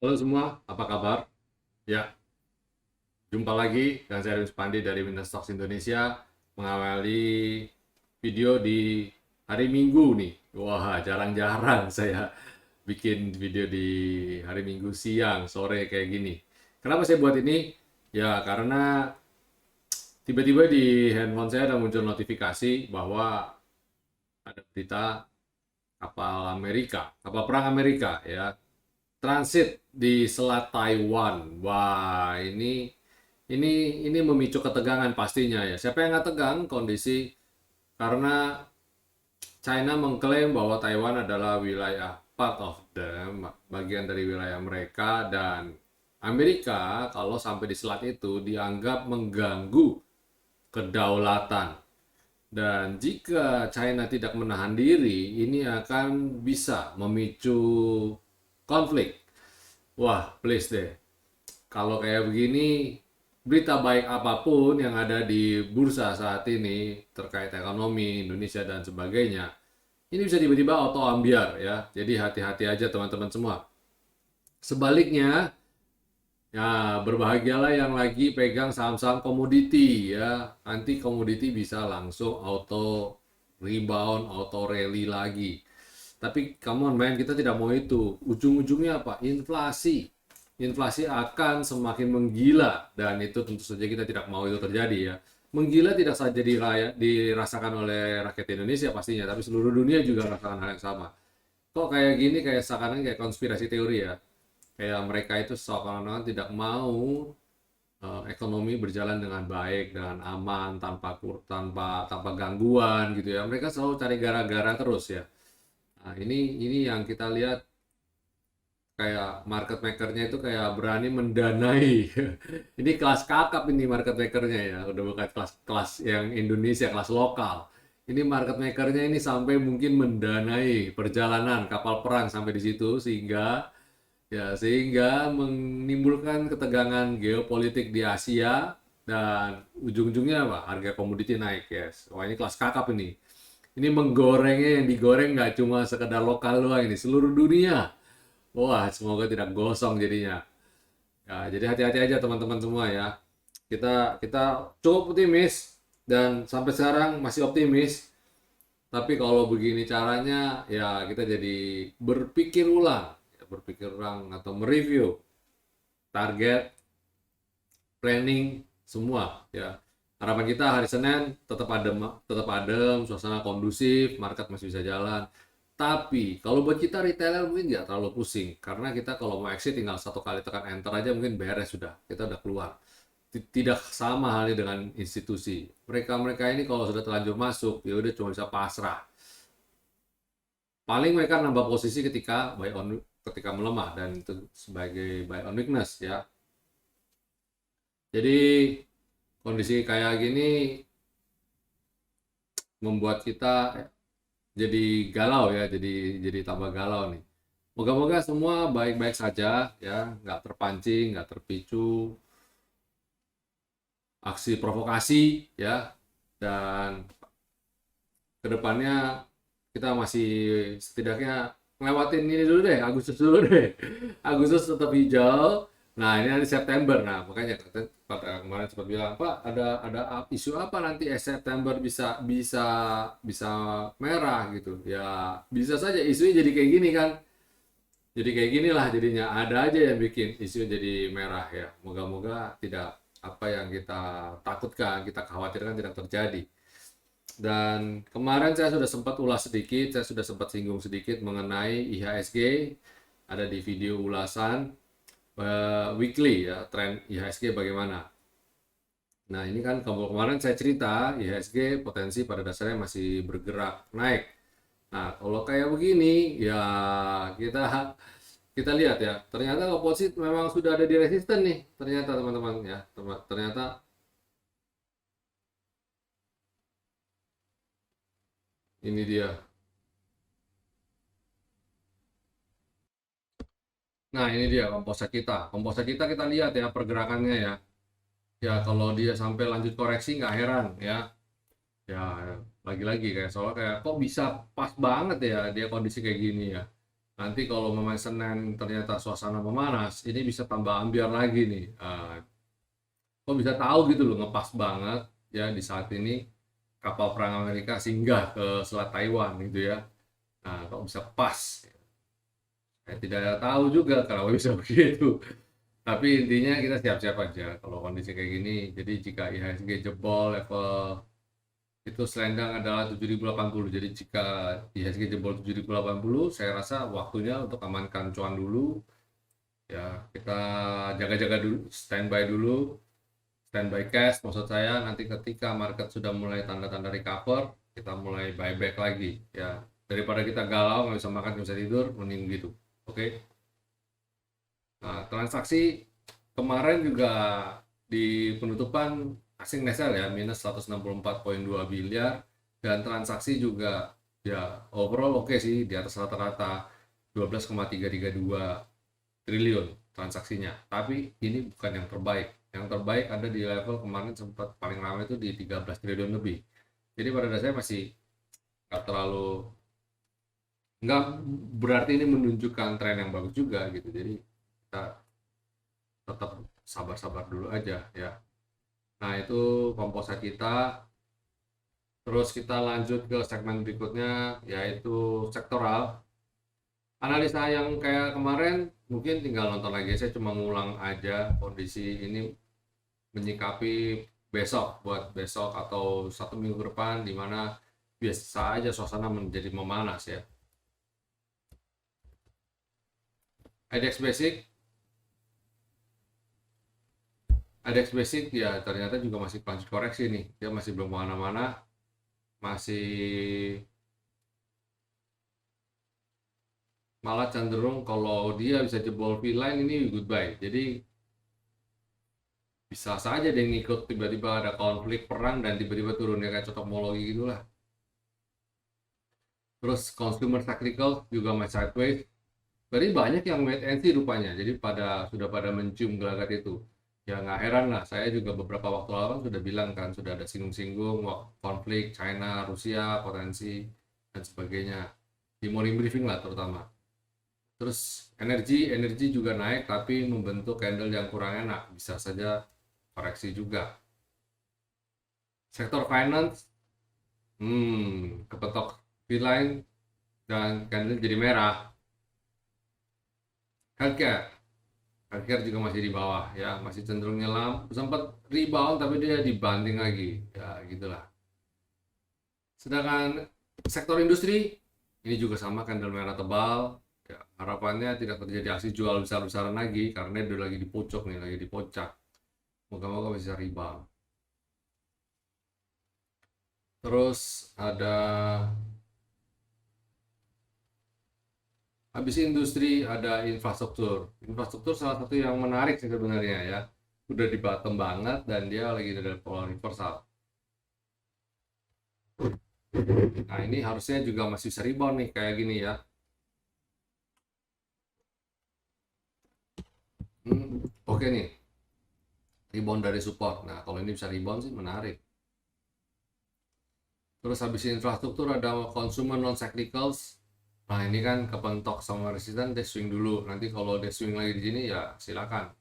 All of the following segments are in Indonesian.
Halo semua, apa kabar? Ya, jumpa lagi dengan saya Erwin Supandi dari Winner Stocks Indonesia mengawali video di hari Minggu nih. Wah, jarang-jarang saya bikin video di hari Minggu siang, sore kayak gini. Kenapa saya buat ini? Ya, karena tiba-tiba di handphone saya ada muncul notifikasi bahwa ada berita kapal perang Amerika ya, transit di Selat Taiwan. Wah, ini memicu ketegangan pastinya ya. Siapa yang nggak tegang kondisi karena China mengklaim bahwa Taiwan adalah wilayah part of them, bagian dari wilayah mereka, dan Amerika kalau sampai di selat itu dianggap mengganggu kedaulatan. Dan jika China tidak menahan diri, ini akan bisa memicu konflik. Wah, please deh. Kalau kayak begini, berita baik apapun yang ada di bursa saat ini terkait ekonomi Indonesia dan sebagainya, ini bisa tiba-tiba auto ambiar ya. Jadi hati-hati aja teman-teman semua. Sebaliknya, ya berbahagialah yang lagi pegang saham-saham komoditi ya. Nanti komoditi bisa langsung auto rebound, auto rally lagi. Tapi come on man, kita tidak mau itu. Ujung-ujungnya apa? Inflasi. Inflasi akan semakin menggila dan itu tentu saja kita tidak mau itu terjadi ya. Menggila tidak saja dirasakan oleh rakyat Indonesia pastinya, tapi seluruh dunia juga merasakan hal yang sama. Kok kayak gini, kayak seakan kayak konspirasi teori ya. Kayak mereka itu seakan-akan tidak mau ekonomi berjalan dengan baik, dengan aman, tanpa gangguan gitu ya. Mereka selalu cari gara-gara terus ya. Nah, ini yang kita lihat kayak market makernya itu kayak berani mendanai. Ini kelas kakap ini market makernya ya, udah bukan kelas-kelas yang Indonesia, kelas lokal. Ini market makernya ini sampai mungkin mendanai perjalanan kapal perang sampai di situ sehingga menimbulkan ketegangan geopolitik di Asia dan ujung-ujungnya apa? Harga komoditi naik, yes. Wah, ini kelas kakap ini. Ini menggorengnya, yang digoreng nggak cuma sekedar lokal doang ini, seluruh dunia. Wah, semoga tidak gosong jadinya. Ya, jadi hati-hati aja teman-teman semua ya. Kita cukup optimis dan sampai sekarang masih optimis. Tapi kalau begini caranya, ya kita jadi berpikir ulang atau mereview target, planning semua ya. Harapan kita hari Senin tetap adem, suasana kondusif, market masih bisa jalan. Tapi kalau buat kita retailer mungkin nggak terlalu pusing karena kita kalau mau exit tinggal satu kali tekan enter aja mungkin beres sudah, kita udah keluar. Tidak sama halnya dengan institusi. Mereka-mereka ini kalau sudah terlanjur masuk ya udah cuma bisa pasrah. Paling mereka nambah posisi ketika melemah dan itu sebagai buy on weakness ya. Jadi kondisi kayak gini membuat kita jadi galau ya, jadi tambah galau nih. Moga-moga semua baik-baik saja ya, nggak terpancing, nggak terpicu aksi provokasi ya, dan kedepannya kita masih setidaknya ngelewatin ini dulu deh, Agustus dulu deh. Agustus tetap hijau. Nah, ini nanti September. Nah, makanya kemarin sempat bilang, Pak, ada isu apa nanti September bisa bisa bisa merah gitu. Ya, bisa saja isunya jadi kayak gini kan. Jadi kayak ginilah jadinya. Ada aja yang bikin isu jadi merah ya. Moga-moga tidak apa yang kita takutkan, kita khawatirkan tidak terjadi. Dan kemarin saya sudah sempat ulas sedikit, saya sudah sempat singgung sedikit mengenai IHSG, ada di video ulasan weekly ya, tren IHSG bagaimana. Nah, ini kan kemarin saya cerita IHSG potensi pada dasarnya masih bergerak naik. Nah, kalau kayak begini ya kita kita lihat ya, ternyata komposit memang sudah ada di resisten nih, ternyata teman-teman ya. Ternyata ini dia. Nah, ini dia komposit kita. Komposit kita lihat ya pergerakannya ya. Ya, kalau dia sampai lanjut koreksi nggak heran ya. Ya, lagi-lagi kayak soalnya kayak kok bisa pas banget ya dia kondisi kayak gini ya. Nanti kalau memang Senin ternyata suasana memanas, ini bisa tambah ambiar lagi nih. Kok bisa tahu gitu loh, ngepas banget ya di saat ini kapal perang Amerika singgah ke Selat Taiwan gitu ya. Nah, kok bisa pas? Saya tidak tahu juga kalau bisa begitu. Tapi intinya kita siap-siap aja kalau kondisi kayak gini. Jadi jika IHSG jebol level itu selendang adalah 7.080. Jadi jika IHSG jebol 7.080, saya rasa waktunya untuk amankan cuan dulu. Ya, kita jaga-jaga dulu, standby dulu, standby cash. Maksud saya nanti ketika market sudah mulai tanda-tanda recover, kita mulai buyback lagi. Ya, daripada kita galau nggak bisa makan nggak bisa tidur, mending gitu. Oke. Nah, transaksi kemarin juga di penutupan asing nesel ya, minus 164,2 miliar, dan transaksi juga ya overall oke sih, di atas rata-rata 12,332 triliun transaksinya. Tapi ini bukan yang terbaik. Yang terbaik ada di level kemarin sempat paling ramai itu di 13 triliun lebih. Jadi pada dasarnya masih nggak terlalu, nggak berarti ini menunjukkan tren yang bagus juga gitu. Jadi kita tetap sabar-sabar dulu aja ya. Nah, itu komposit kita. Terus kita lanjut ke segmen berikutnya, yaitu sektoral. Analisa yang kayak kemarin mungkin tinggal nonton lagi. Saya cuma ngulang aja kondisi ini, menyikapi besok, buat besok atau 1 minggu ke depan, di mana biasa aja suasana menjadi memanas ya. IDX Basic, IDX Basic ya ternyata juga masih lanjut koreksi nih. Dia masih belum kemana-mana, masih malah cenderung kalau dia bisa jebol V-line ini goodbye. Jadi bisa saja dia ngikut, tiba-tiba ada konflik perang dan tiba-tiba turun ya, kayak cocokmologi gitulah. Terus consumer cyclical juga masih sideways. Berarti banyak yang wait and see rupanya. Jadi sudah pada mencium gelagat itu. Ya nggak heran lah. Saya juga beberapa waktu lalu kan sudah bilang kan, sudah ada singgung-singgung konflik China, Rusia, potensi dan sebagainya. Di morning briefing lah terutama. Terus energi juga naik tapi membentuk candle yang kurang enak, bisa saja koreksi juga. Sektor finance, kepetok V-line dan candle jadi merah. Healthcare, healthcare juga masih di bawah ya, masih cenderung nyelam, sempat rebound tapi dia dibanting lagi, ya gitulah. Sedangkan sektor industri ini juga sama, candle merah tebal. Ya, harapannya tidak terjadi aksi jual besar-besaran lagi karena dia lagi di pucuk nih, lagi di puncak. Moga-moga bisa rebound. Terus ada, habis industri ada infrastruktur. Infrastruktur salah satu yang menarik sih sebenarnya ya. Udah di bottom banget dan dia lagi ada pola reversal. Nah, ini harusnya juga masih bisa rebound nih kayak gini ya. Oke nih. Rebound dari support. Nah, kalau ini bisa rebound sih menarik. Terus habis infrastruktur ada consumer non cyclicals. Nah, ini kan kepentok sama resisten, dia swing dulu. Nanti kalau dia swing lagi di sini ya silakan.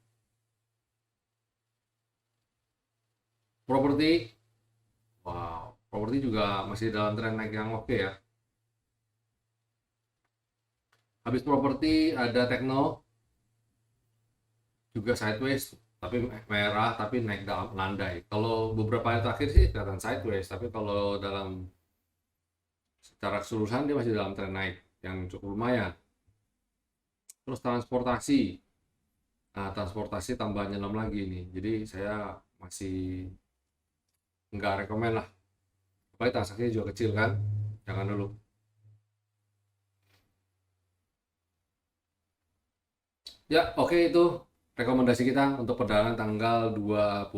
Properti, wow, properti juga masih dalam tren naik yang oke ya. Habis properti ada Tekno, juga sideways, tapi merah, tapi naik dalam landai. Kalau beberapa hari terakhir sih kelihatan sideways, tapi kalau dalam secara keseluruhan dia masih dalam tren naik yang cukup lumayan. Terus transportasi, nah transportasi tambah nyelam lagi nih, jadi saya masih nggak rekomen lah, apalagi transaksinya juga kecil kan, jangan dulu. Ya oke, itu rekomendasi kita untuk perdagangan tanggal 29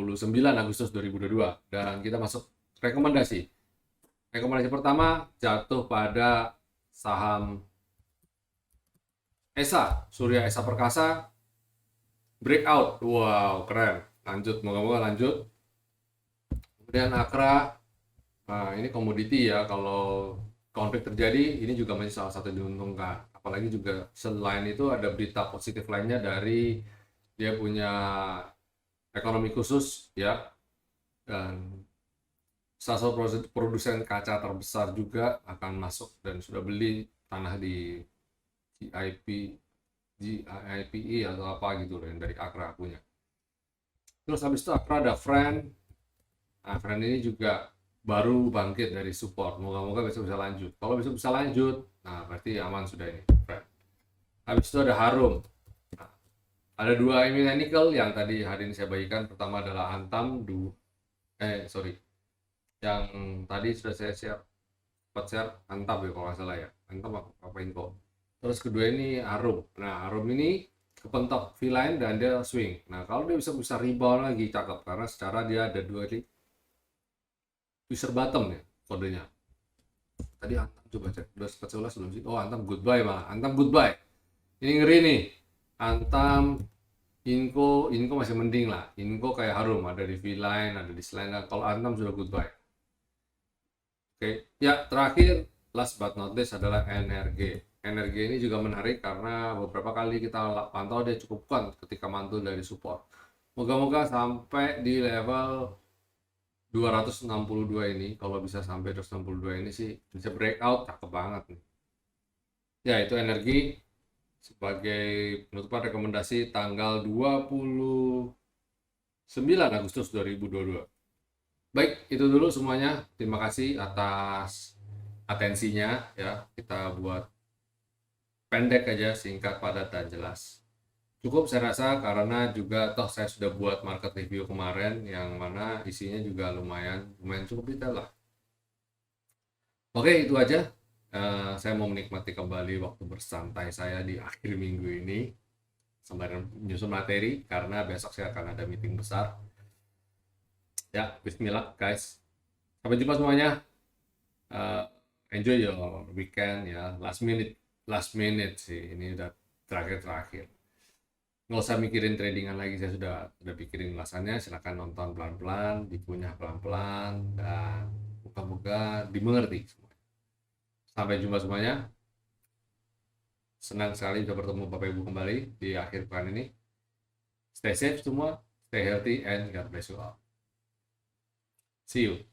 Agustus 2022, dan kita masuk rekomendasi. Rekomendasi pertama jatuh pada saham ESA, Surya Esa Perkasa, breakout, wow keren, lanjut, moga-moga lanjut. Kemudian Akra, nah ini komoditi ya, kalau konflik terjadi ini juga masih salah satu diuntungkan. apalagi juga selain itu ada berita positif lainnya dari dia punya ekonomi khusus ya, dan salah satu produsen kaca terbesar juga akan masuk dan sudah beli tanah di GIP, GIPE atau apa gitu loh yang dari Accra punya. Terus habis itu Accra ada Friend. Nah, Friend ini juga baru bangkit dari support. Moga-moga besok bisa lanjut. Kalau besok bisa lanjut, nah berarti aman sudah ini. Friend. Habis itu ada Harum. Nah, ada dua emiten nikel yang tadi hari ini saya bagikan. Pertama adalah Antam, sorry. Yang tadi sudah saya share Antam ya kalau nggak salah ya. Antam apa info. Terus kedua ini Harum. Nah, Harum ini kepentok V-line dan dia swing. Nah, kalau dia bisa rebound lagi cakep karena secara dia ada dua user bottom ya kodenya. Tadi Antam coba cek udah 11 belum sih? Oh, Antam goodbye malah. Antam goodbye. Ini ngeri nih. Antam Inco masih mending lah. Inco kayak Harum ada di V-line, ada di Selena. Kalau Antam sudah goodbye. Oke, ya terakhir last but not least adalah NRG. NRG ini juga menarik karena beberapa kali kita pantau dia cukup kuat ketika mantul dari support. Moga-moga sampai di level 262 ini, kalau bisa sampai 262 ini sih bisa breakout, cakep banget nih. Ya, itu energi sebagai penutupan rekomendasi tanggal 29 Agustus 2022. Baik, itu dulu semuanya. Terima kasih atas atensinya ya. Kita buat pendek aja, singkat, padat, dan jelas. Cukup saya rasa karena juga toh saya sudah buat market review kemarin yang mana isinya juga lumayan cukup detail lah. Oke, itu aja. Saya mau menikmati kembali waktu bersantai saya di akhir minggu ini sembari menyusun materi karena besok saya akan ada meeting besar. Ya, bismillah guys. Sampai jumpa semuanya. Enjoy your weekend ya. Last minute sih. Ini udah terakhir. Nggak usah mikirin tradingan lagi, saya sudah pikirin ulasannya. Silahkan nonton pelan-pelan, dikunyah pelan-pelan, dan moga-moga dimengerti semua. Sampai jumpa semuanya. Senang sekali bisa bertemu Bapak Ibu kembali di akhir pekan ini. Stay safe semua, stay healthy, and God bless you all. See you.